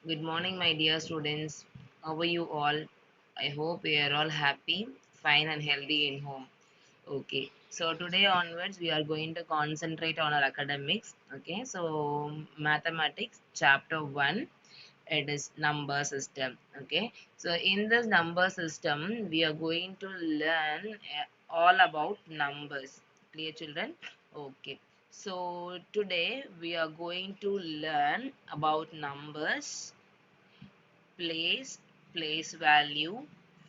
Good morning, my dear students. How are you all? I hope we are all happy, fine, and healthy in home. Okay, so today onwards, we are going to concentrate on our academics. Okay, so mathematics, chapter 1, it is number system. Okay, so in this number system, we are going to learn all about numbers. Clear, children? Okay, so today we are going to learn about numbers, place, place value,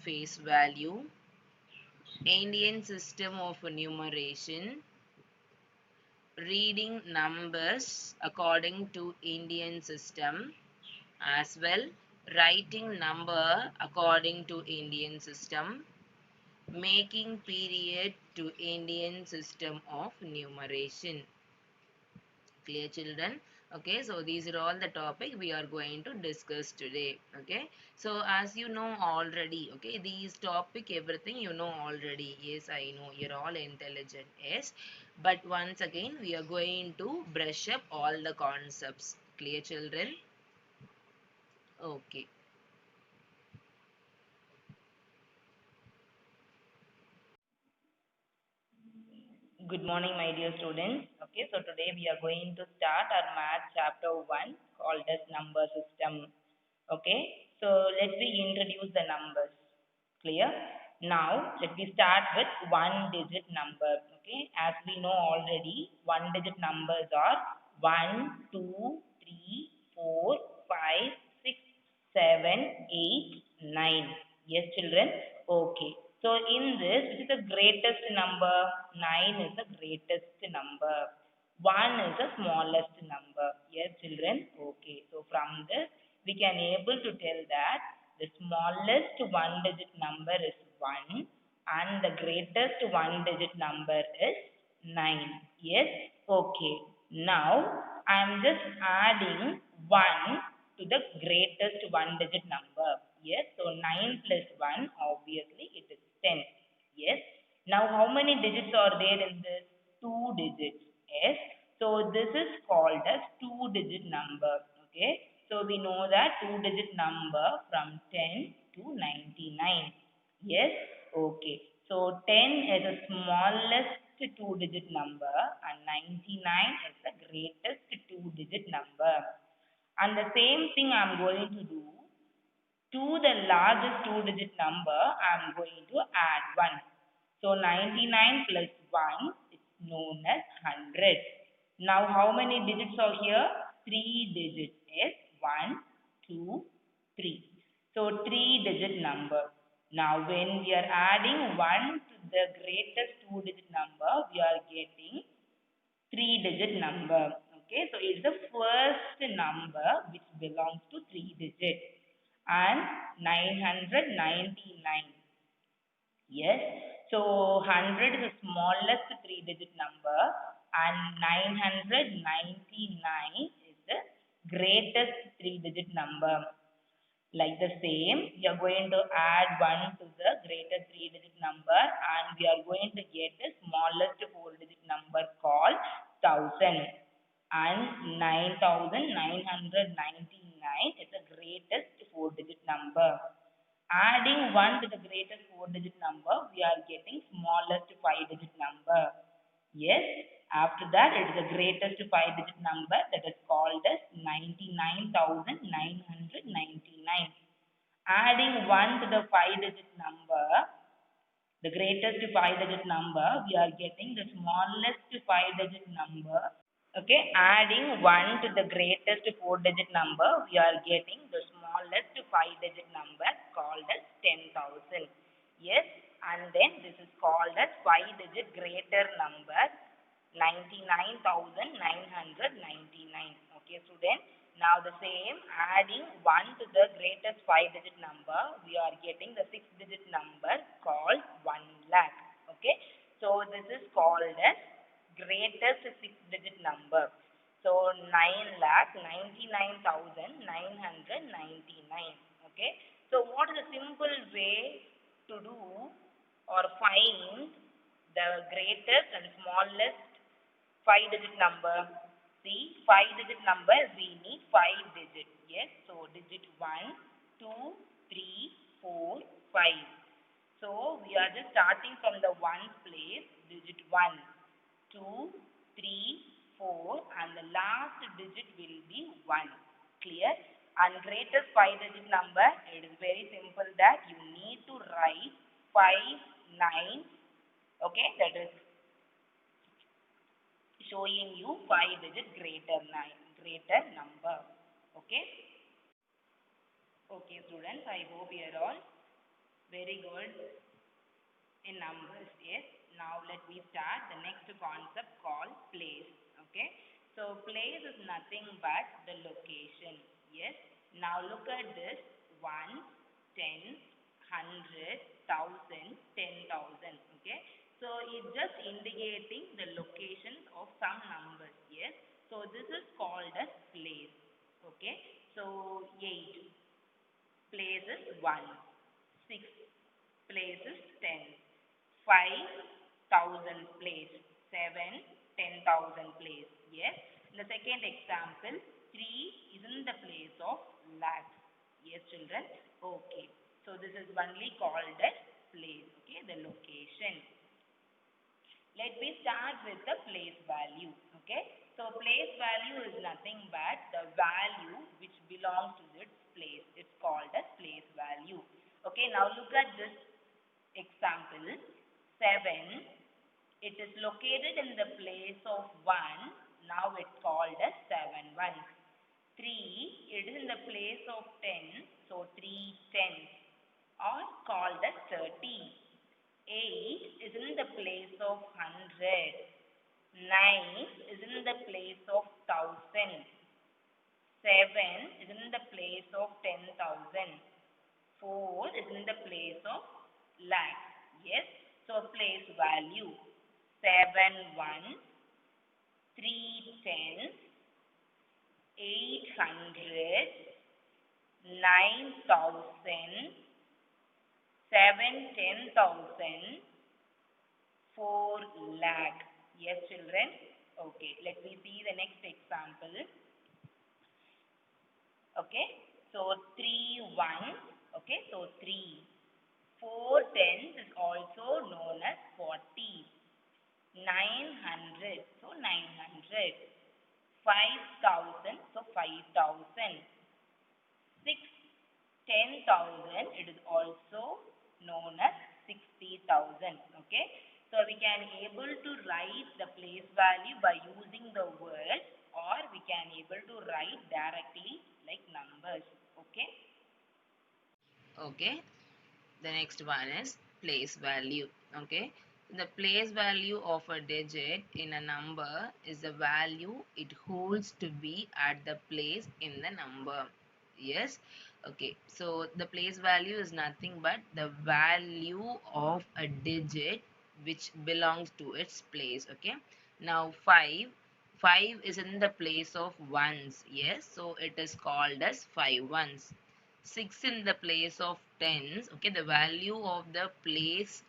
face value, Indian system of numeration, reading numbers according to Indian system, as well writing number according to Indian system, making period to Indian system of numeration. Clear, children? Okay, so these are all the topic we are going to discuss today. Okay, so as you know already, okay, these topic everything you know already. Yes, I know you're all intelligent. Yes, but once again we are going to brush up all the concepts. Clear, children? Okay. Good morning, my dear students. Okay, so today we are going to start our math chapter 1 called as number system. Okay, so let me introduce the numbers. Clear? Now, let me start with one digit number. Okay, as we know already, one digit numbers are 1, 2, 3, 4, 5, 6, 7, 8, 9. Yes, children? Okay. So in this, which is the greatest number? 9 is the greatest number. 1 is the smallest number. Yes, children? Okay. So from this, we can able to tell that the smallest one digit number is 1 and the greatest one digit number is 9. Yes? Okay. Now, I am just adding 1 to the greatest one digit number. Yes, so 9 plus 1, obviously it is 10. Yes. Now, how many digits are there in this? 2 digits. Yes. So, this is called as 2 digit number. Okay. So, we know that 2 digit number from 10 to 99. Yes. Okay. So, 10 is the smallest 2 digit number and 99 is the greatest 2 digit number. And the same thing I'm going to do to the largest two digit number, I'm going to add 1. So 99 plus 1 is known as 100. Now how many digits are here? 3 digits is 1, 2, 3. So 3 digit number. Now when we are adding 1 to the greatest two digit number, we are getting 3 digit number. Okay, so it's the first number which belongs to 3 digits and 999. Yes, so 100 is the smallest 3 digit number and 999 is the greatest 3 digit number. Like the same, we are going to add 1 to the greater 3 digit number and we are going to get the smallest 4 digit number called 1000 and 9999 is the greatest 4 digit number. Adding 1 to the greatest 4 digit number, we are getting smallest 5 digit number. Yes, after that it is the greatest 5 digit number that is called as 99,999. Adding 1 to the 5 digit number, the greatest 5 digit number, we are getting the smallest 5 digit number. Okay, adding 1 to the greatest 4 digit number, we are getting the smallest 5 digit number called as 10,000. Yes, and then this is called as 5 digit greater number 99,999. Okay, student. Now the same, adding 1 to the greatest 5 digit number, we are getting the 6 digit number called 1 lakh. Okay, so this is called as greatest 6 digit number. So 9,99,999. Okay, so what is a simple way to do or find the greatest and smallest 5 digit number? See, 5-digit number, we need 5 digits. Yes, so digit 1, 2, 3, 4, 5. So we are just starting from the ones place, digit 1, 2, 3, 4, and the last digit will be 1. Clear? And greatest 5-digit number, it is very simple that you need to write 5 9. Okay, that is showing you 5-digit greater number. Okay. Okay, students, I hope you are all very good in numbers. Yes. Now let me start the next concept called place. Okay. So place is nothing but the location. Yes. Now look at this: 1, 10, 100, 1000, 10,000. Okay. So it's just indicating the locations of some numbers. Yes. So this is called as place. Okay. So 8 places 1, 6 places 10, 5,000 place, 7, 10,000 place. Yes. The second example, 3 is in the place of lakh. Yes, children. Okay. So this is only called as place. Okay, the location. Let me start with the place value. Okay. So place value is nothing but the value which belongs to its place. It's called as place value. Okay. Now look at this example. 7. It is located in the place of 1. Now it's called as 7 ones. 3. It is in the place of 10. So 3 tens are called as 30. 8 is in the place of 100. 9 is in the place of 1000. 7 is in the place of 10,000. 4 is in the place of lakh. Yes. So place value: 7 ones, 3 tens, 800, 9,000, 7 10,000, 4 lakh. Yes, children. Okay, let me see the next example. Okay, so 3 ones. Okay, so 3. 4 tens is also known as 40. 900, so 900. 5,000, so 5,000. 6, 10,000, it is also known as 60,000. Okay, so we can able to write the place value by using the word, or we can able to write directly like numbers. Okay. Okay, the next one is place value. Okay, the place value of a digit in a number is the value it holds to be at the place in the number. Yes. Okay, so the place value is nothing but the value of a digit which belongs to its place. Okay, now 5 is in the place of ones. Yes, so it is called as 5 ones. 6 in the place of tens. Okay, the value of the place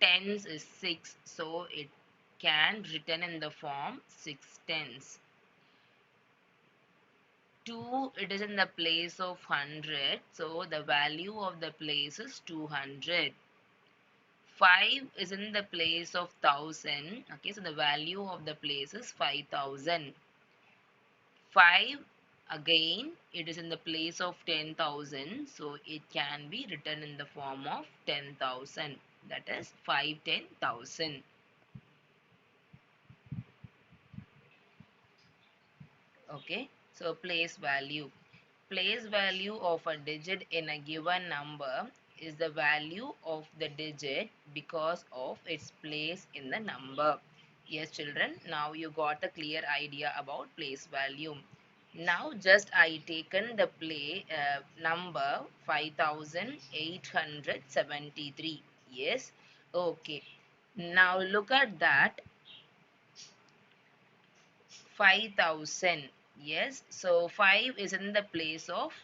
tens is 6, so it can written in the form 6 tens. 2, it is in the place of 100, so the value of the place is 200. 5 is in the place of 1000. Okay, so the value of the place is 5000. 5, again it is in the place of 10,000, so it can be written in the form of 10,000, that is 5 10,000. Okay, so place value of a digit in a given number is the value of the digit because of its place in the number. Yes, children, now you got a clear idea about place value. Now just I taken the number 5873. Yes. Okay. Now look at that 5000. Yes. So 5 is in the place of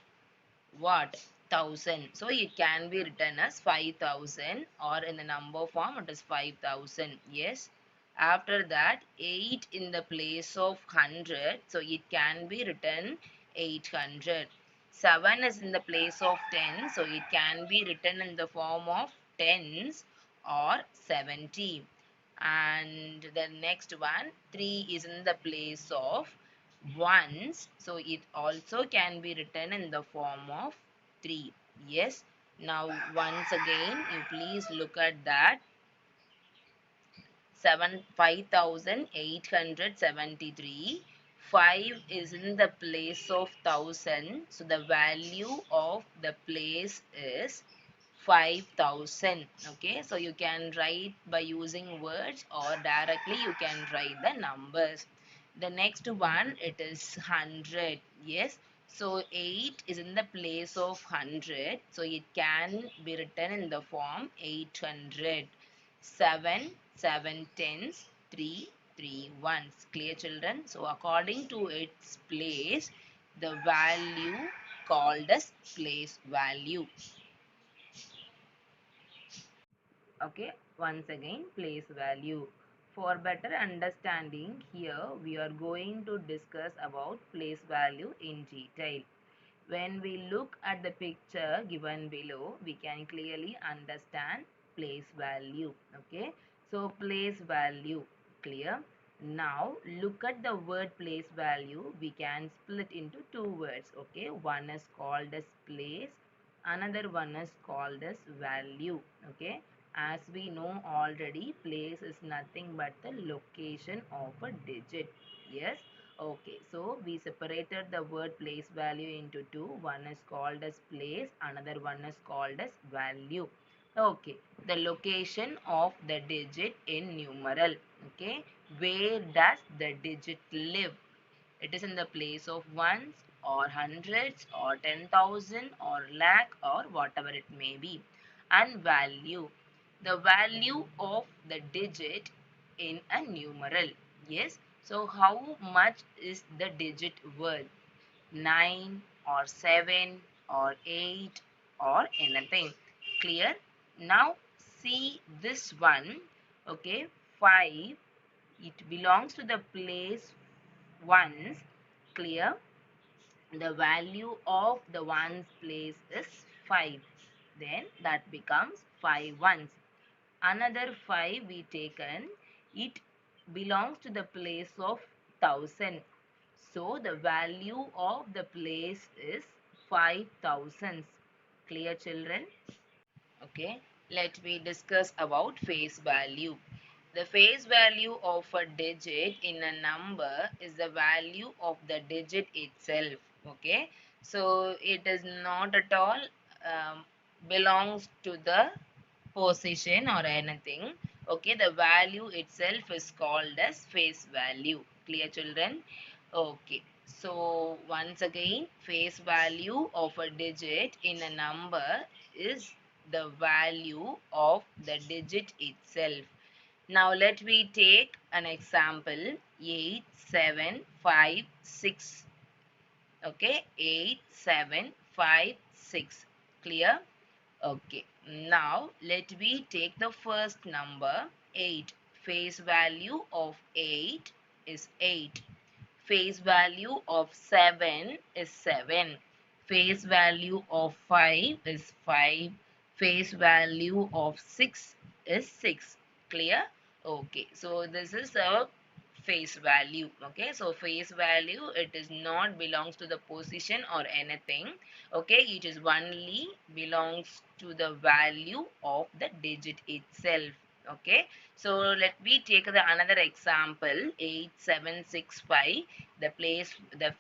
what? 1000. So it can be written as 5000, or in the number form it is 5000. Yes. After that, 8 in the place of 100, so it can be written 800. 7 is in the place of 10, so it can be written in the form of tens or 70. And the next one, 3 is in the place of ones, so it also can be written in the form of 3. Yes. Now once again, you please look at that. 5873. 5 is in the place of 1000, so the value of the place is 5000. Okay, so you can write by using words or directly you can write the numbers. The next one, it is 100. Yes, so 8 is in the place of 100, so it can be written in the form 800. 7, 7 tens, 3, 3 ones. Clear, children? So according to its place, the value called as place value. Okay, once again, place value. For better understanding, here we are going to discuss about place value in detail. When we look at the picture given below, we can clearly understand place value. Okay, so place value, clear? Now look at the word place value. We can split into two words. Okay, one is called as place, another one is called as value. Okay, as we know already, place is nothing but the location of a digit. Yes. Okay, so we separated the word place value into two. One is called as place, another one is called as value. Okay, the location of the digit in numeral. Okay, where does the digit live? It is in the place of ones or hundreds or 10,000 or lakh or whatever it may be. And value, the value of the digit in a numeral. Yes, so how much is the digit worth? 9 or 7 or 8 or anything. Clear? Now see this one. Okay, 5, it belongs to the place ones. Clear? The value of the ones place is 5. Then that becomes 5 ones. Another 5 we taken, it belongs to the place of 1000. So the value of the place is 5000. Clear, children? Okay, let me discuss about face value. The face value of a digit in a number is the value of the digit itself. Okay, so it is not at all belongs to the position or anything. Okay, the value itself is called as face value. Clear, children? Okay, so once again, face value of a digit in a number is the value of the digit itself. Now let me take an example. 8, 7, 5, 6. Okay, 8, 7, 5, 6. Clear? Okay, now let me take the first number 8. Face value of 8 is 8. Face value of 7 is 7. Face value of 5 is 5. Face value of 6 is 6. Clear? Okay, so this is a face value. Okay, so face value, it is not belongs to the position or anything. Okay, it is only belongs to the value of the digit itself. Okay, so let me take the another example. 8765. The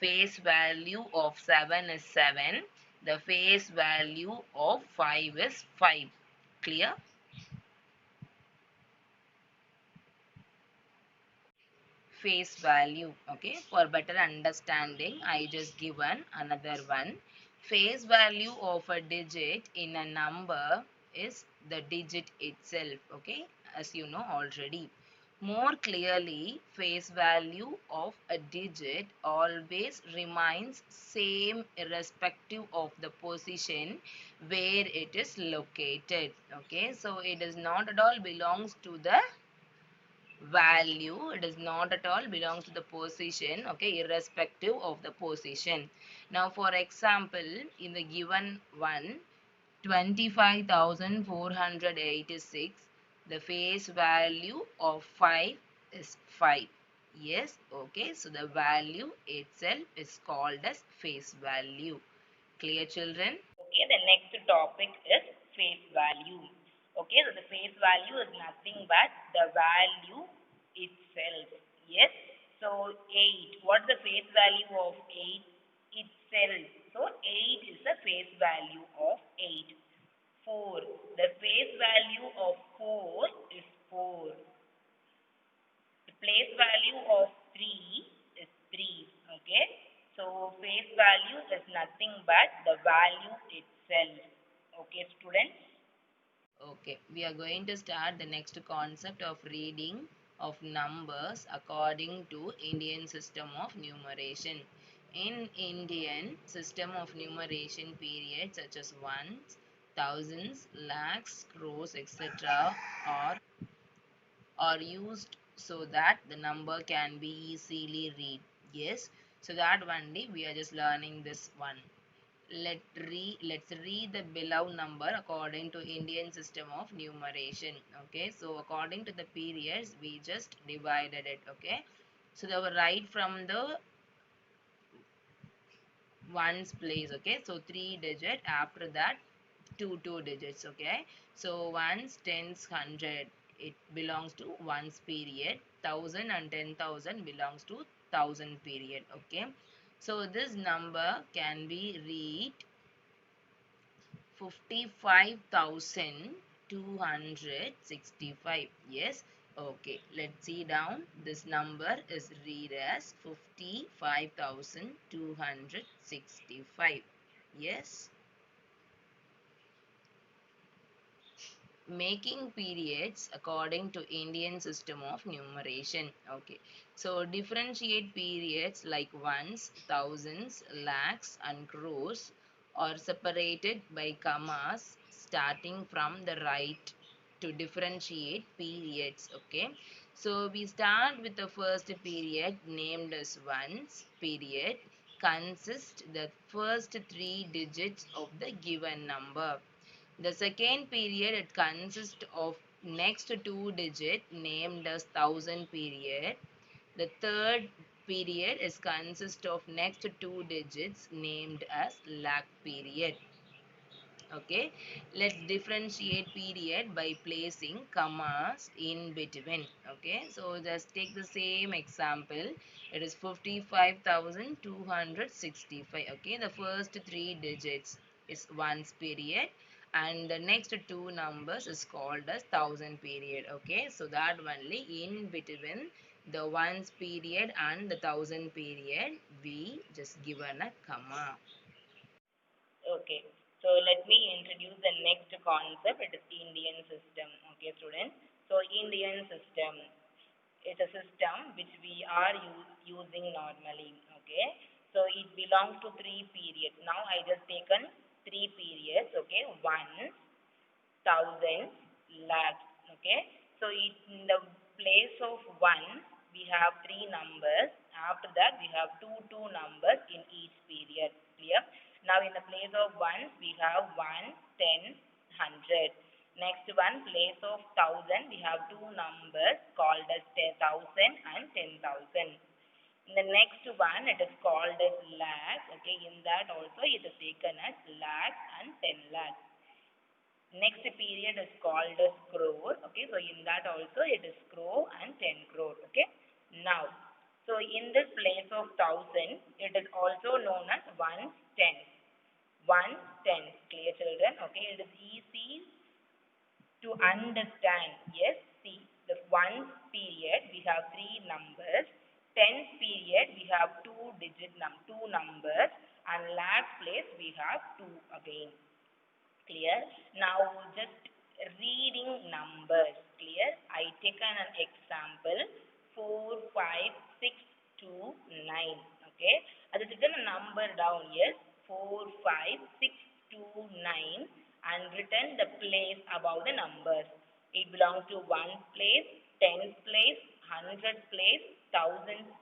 face value of 7 is 7. The face value of 5 is 5. Clear? Face value. Okay, for better understanding, I just given another one. Face value of a digit in a number is the digit itself. Okay, as you know already. More clearly, face value of a digit always remains same irrespective of the position where it is located. Okay, so it does not at all belongs to the value. It is not at all belongs to the position, okay, irrespective of the position. Now, for example, in the given one, 25,486, the face value of 5 is 5. Yes, okay, so the value itself is called as face value. Clear, children? Okay, the next topic is face value. Okay, so the face value is nothing but the value itself. Yes, so 8. What's the face value of 8? Itself. So 8 is the face value of 8. 4. The face value of 4 is 4. The place value of 3 is 3. Okay. So face value is nothing but the value itself. Okay, students. Okay, we are going to start the next concept of reading of numbers according to Indian system of numeration. In Indian system of numeration, periods such as ones, thousands, lakhs, crores, etc. are used so that the number can be easily read. Yes, so that only we are just learning this one. Let's read the below number according to Indian system of numeration. Okay, so according to the periods we just divided it. Okay, so they were right from the ones place. Okay, so 3 digit, after that two digits. Okay, so ones, tens, 100, it belongs to ones period. 1,000 and 10,000 belongs to 1,000 period. Okay, so this number can be read 55,265. Yes, okay, let's see down. This number is read as 55,265. Yes. Making periods according to Indian system of numeration. Okay, so differentiate periods like ones, thousands, lakhs and crores are separated by commas starting from the right to differentiate periods. Okay, so we start with the first period named as ones period, consists the first 3 digits of the given number. The second period, it consists of next two digit named as thousand period. The third period is consist of next two digits named as lakh period. Okay, let's differentiate period by placing commas in between. Okay, so just take the same example. It is 55,265. Okay, the first three digits is ones period and the next two numbers is called as thousand period. Okay, so that only in between the ones period and the thousand period we just given a comma. Okay, so let me introduce the next concept. It is Indian system. Okay, students. So Indian system is a system which we are using normally. Okay, so it belongs to three periods. Now I just taken three periods. Okay, one, thousands, lakhs. Okay, so in the place of one, we have three numbers. After that, we have two numbers in each period. Clear? Now, in the place of ones, we have 1, 10, 100. Next one, place of thousand, we have two numbers called as 10,000 and 10,000. In the next one, it is called as lakh. Okay, in that also it is taken as lakhs and 10 lakhs. Next period is called as crore. Okay, so in that also it is crore and 10 crore. Okay, now, so in this place of thousand, it is also known as one tenth. One tenth, clear children? Okay, it is easy to understand. Yes, see, the one period we have three numbers. Tenth period we have two numbers, and last place we have two again. Clear? Now just reading numbers. Clear? I taken an example 4, 5, 6, 2, 9. Okay? I just written a number down. Yes? 4, 5, 6, 2, 9 and written the place above the numbers. It belongs to 1st place, 10th place, hundreds place, thousands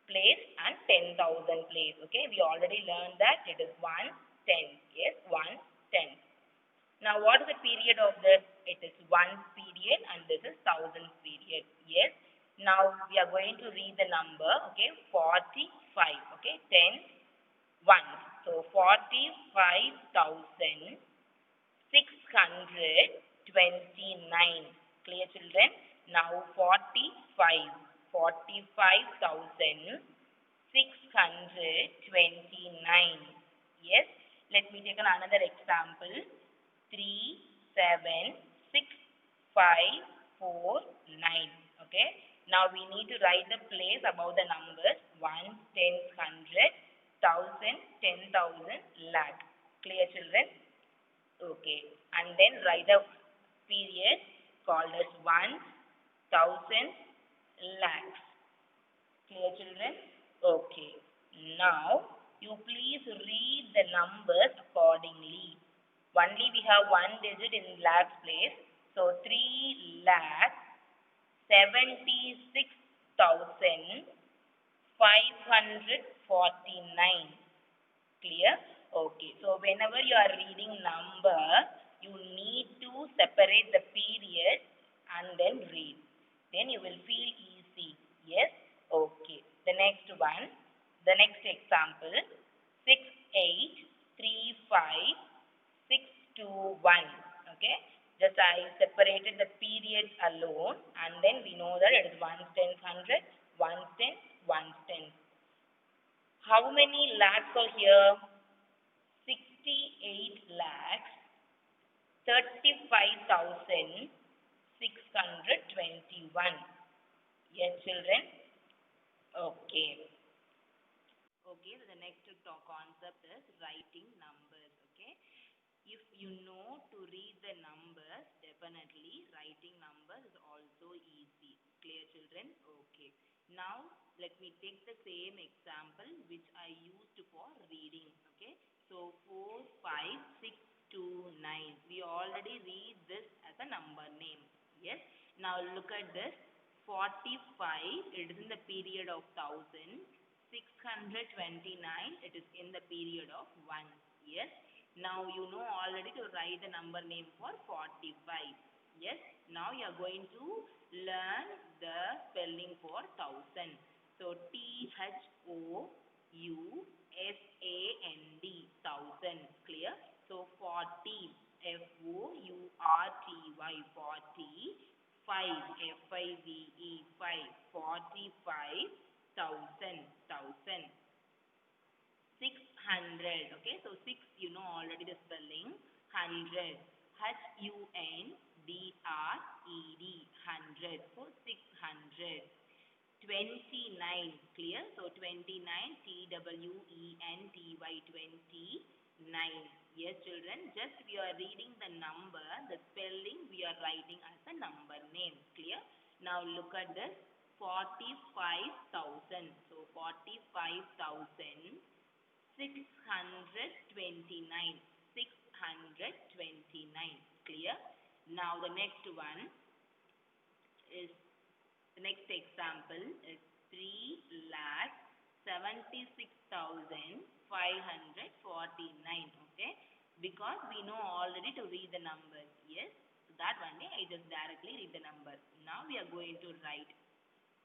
place and 10,000 place. Okay, we already learned that it is 1/10. Yes, 1/10. Now, what is the period of this? It is ones period and this is thousands period. Yes. Now, we are going to read the number. Okay, 45. Okay, 10 ones. So, 45,629. Clear, children? Now, 45,629. Yes. Let me take another example. 3, 7, 6, 5, 4, 9. Okay. Now we need to write the place above the numbers 1, 10, 100, 1000, 10,000, lakh. Clear, children? Okay. And then write the period called as 1,000, lakhs. Clear, children? Okay. Now, you please read the numbers accordingly. Only we have one digit in lakhs place. So, 3,76,549. Clear? Okay. So, whenever you are reading number, you need to separate the period and then read. Then you will feel easy. Yes? Okay. The next one, the next example, 6835,621. Okay? Just I separated the periods alone and then we know that it is ones, tens, hundred, ones, tens, ones, tens. How many lakhs are here? 68 lakhs, 35,621. Yes, children? Okay. Okay, so the next concept is writing numbers. Okay. If you know to read the numbers, definitely writing numbers is also easy. Clear, children? Okay. Now, let me take the same example which I used for reading. Okay. So, 4, 5, 6, 2, 9. We already read this as a number name. Yes. Now, look at this. 45, it is in the period of 1000. 629, it is in the period of 1. Yes. Now you know already to write the number name for 45. Yes. Now you are going to learn the spelling for 1000. So THOUSAND, 1000. Clear? So 40, FOURTY, 40. 5, FIVE, 5, 45, 1000, 600. Okay, so 6 you know already the spelling. 100, HUNDRED, 100. So 600. 29, clear? So 29, TWENTY, 29. Yes, children, just we are reading the number, the spelling we are writing as a number name. Clear? Now look at this. 45,000. So 45,629. 629. Clear? Now the next one is, the next example is 3,76,549. Okay? Because we know already to read the numbers. Yes? So that one day I just directly read the number. Now we are going to write.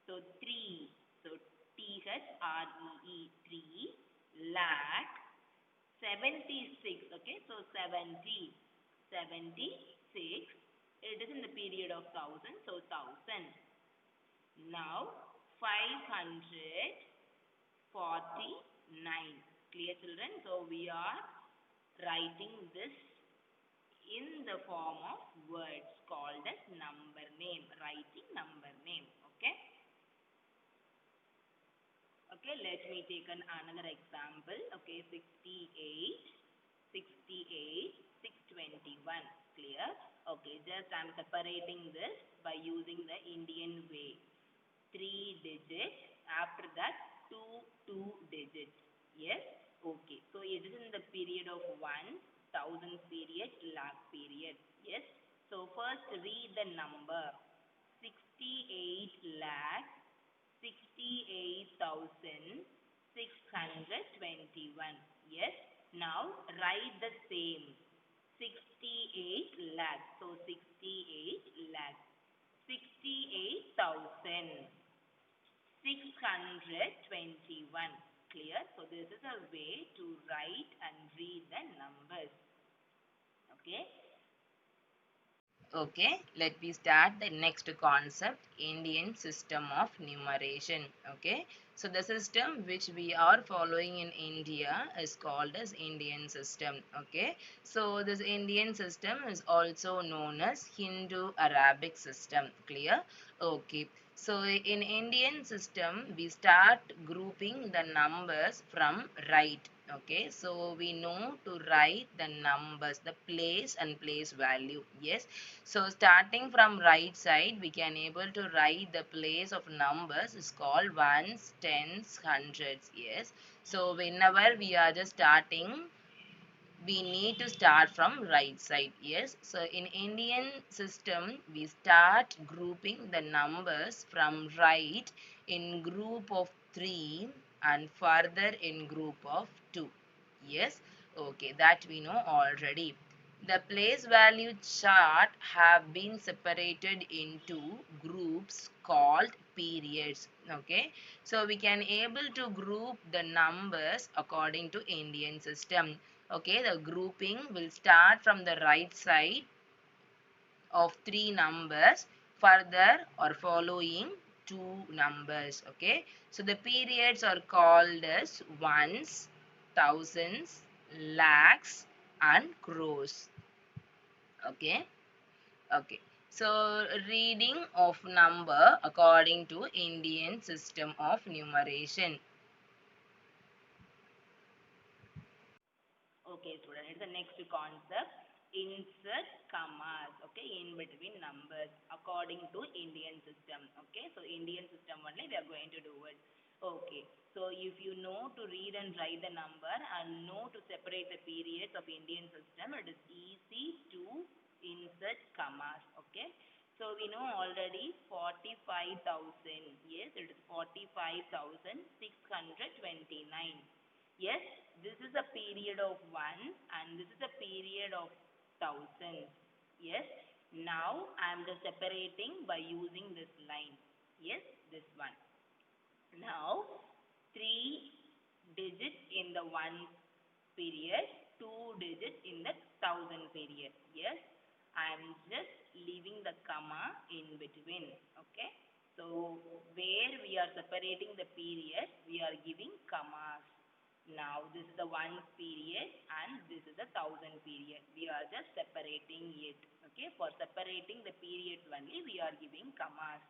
So 3. So THREE, 3 lakh 76. Okay? So 70. 76. It is in the period of 1000. So 1000. Now 549. Clear, children? So we are writing this in the form of words called as number name. Writing number name. Okay. Okay, let me take another example. Okay, 68, 621. Clear? Okay, just I'm separating this by using the Indian way. 3 digits, after that 2 digits. Yes? Okay. So it is in the period of 1000 period, lakh period. Yes? So first read the number. 68 68 lakh 68,621. Yes. Now write the same. 68 lakh. So 68 lakh. 68,621. Clear? So this is a way to write and read the numbers. Okay. Okay, let me start the next concept, Indian system of numeration. Okay, so the system which we are following in India is called as Indian system. Okay, so this Indian system is also known as Hindu Arabic system. Clear? Okay, so in Indian system we start grouping the numbers from right. Okay, so we know to write the numbers, the place and place value. Yes, so starting from right side, we can able to write the place of numbers is called ones, tens, hundreds. Yes. So whenever we are just starting, we need to start from right side. Yes. So in Indian system, we start grouping the numbers from right in group of 3 and further in group of 2. Yes. Okay, that we know already. The place value chart have been separated into groups called periods. Okay, so we can able to group the numbers according to Indian system. Okay, the grouping will start from the right side of 3 numbers, further or following 2 numbers. Okay, so the periods are called as ones, thousands, lakhs and crores. Okay. Okay. So reading of number according to Indian system of numeration. Okay, student. It's the next concept. Insert commas. Okay, in between numbers according to Indian system. Okay, so Indian system only we are going to do it. Okay, so if you know to read and write the number and know to separate the periods of Indian system, it is easy to insert commas. Okay, so we know already 45,000. Yes, it is 45,629. Yes, this is a period of ones and this is a period of thousands. Yes, now I am just separating by using this line. Yes, this one. Now, 3 digits in the one period, 2 digits in the thousand period. Yes, I am just leaving the comma in between. Okay, so where we are separating the period, we are giving commas. Now this is the one period and this is the thousand period. We are just separating it. Okay, for separating the periods only we are giving commas.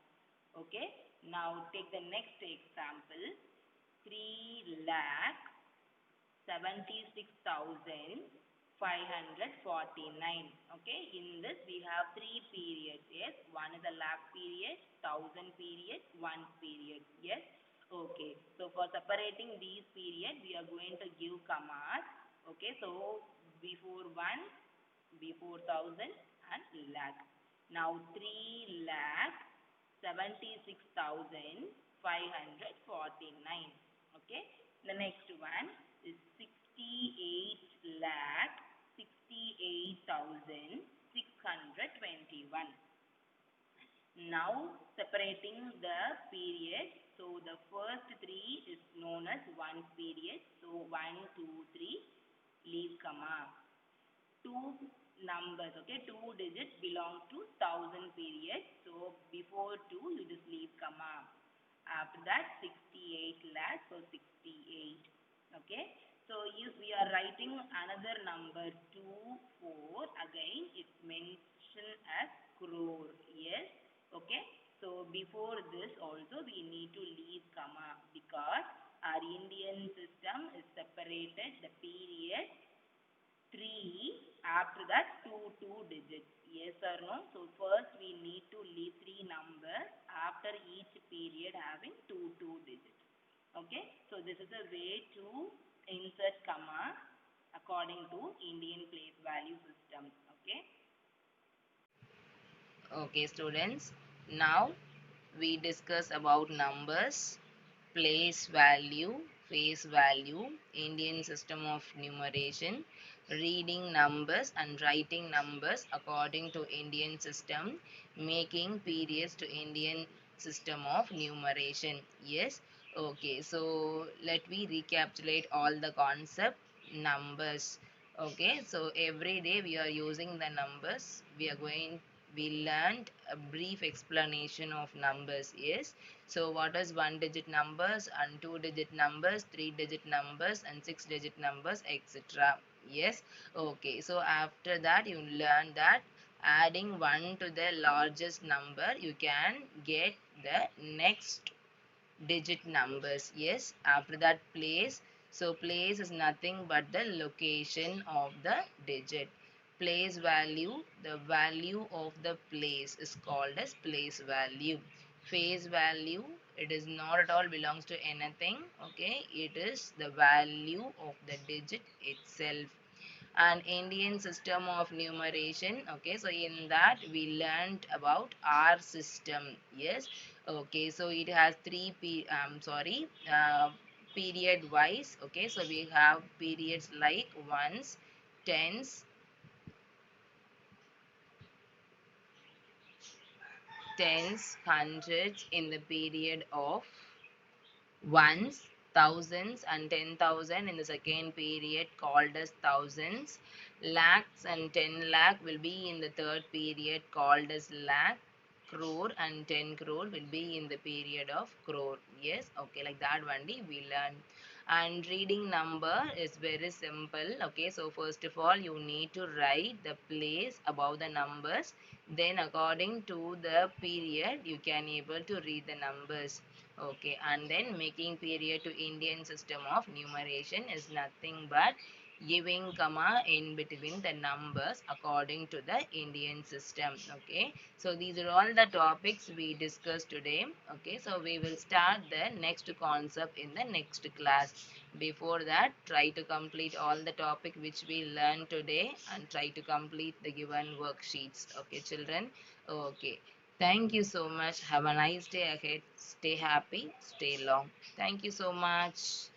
Okay, now take the next example. 3 lakh 76,549. Okay, in this we have 3 periods. Yes, one is a lakh period, thousand period, one period. Yes, okay. So for separating these periods, we are going to give commas. Okay, so before one, before thousand and lakh. Now 3 lakh 76,549. Okay, the next one is 68 lakh 68,621. Now separating the period. So the first 3 is known as one period. So 1, 2, 3, leave comma. 2 numbers, okay, 2 digits belong to thousand period. So before 2 you just leave comma. After that 68 lakh, so 68. Okay, so if we are writing another number 2, 4, again it's mentioned as crore. Yes, okay, so before this also we need to leave comma because our Indian system is separated the period 3, after that 2 digits. Yes or no? So first we need to leave 3 numbers after each period having 2 digits. Okay, so this is a way to insert comma according to Indian place value system. Okay. Okay, students. Now we discuss about numbers, place value, face value, Indian system of numeration, reading numbers and writing numbers according to Indian system, making periods to Indian system of numeration. Yes, okay, so let me recapitulate all the concept numbers. Okay, so every day we are using the numbers. We learned a brief explanation of numbers. Yes, so what is one digit numbers and two digit numbers, three digit numbers and six digit numbers, etc. Yes, okay, so after that you learn that adding 1 to the largest number you can get the next digit numbers. Yes, after that place, so place is nothing but the location of the digit. Place value, the value of the place is called as place value. Face value, it is not at all belongs to anything. Okay, it is the value of the digit itself. An Indian system of numeration. Okay, so in that we learned about our system. Yes, okay, so it has period wise. Okay, so we have periods like ones, tens, hundreds in the period of ones, thousands, and 10,000 in the second period called as thousands. Lakhs and 10 lakh will be in the third period called as lakh. Crore and 10 crore will be in the period of crore. Yes, okay, like that only we learn. And reading number is very simple. Okay, so first of all, you need to write the place above the numbers. Then according to the period, you can able to read the numbers. Okay, and then making period to Indian system of numeration is nothing but giving comma in between the numbers according to the Indian system. Okay, so these are all the topics we discussed today. Okay, so we will start the next concept in the next class. Before that, try to complete all the topic which we learned today and try to complete the given worksheets. Okay, children. Okay. Thank you so much. Have a nice day ahead. Stay happy, stay long. Thank you so much.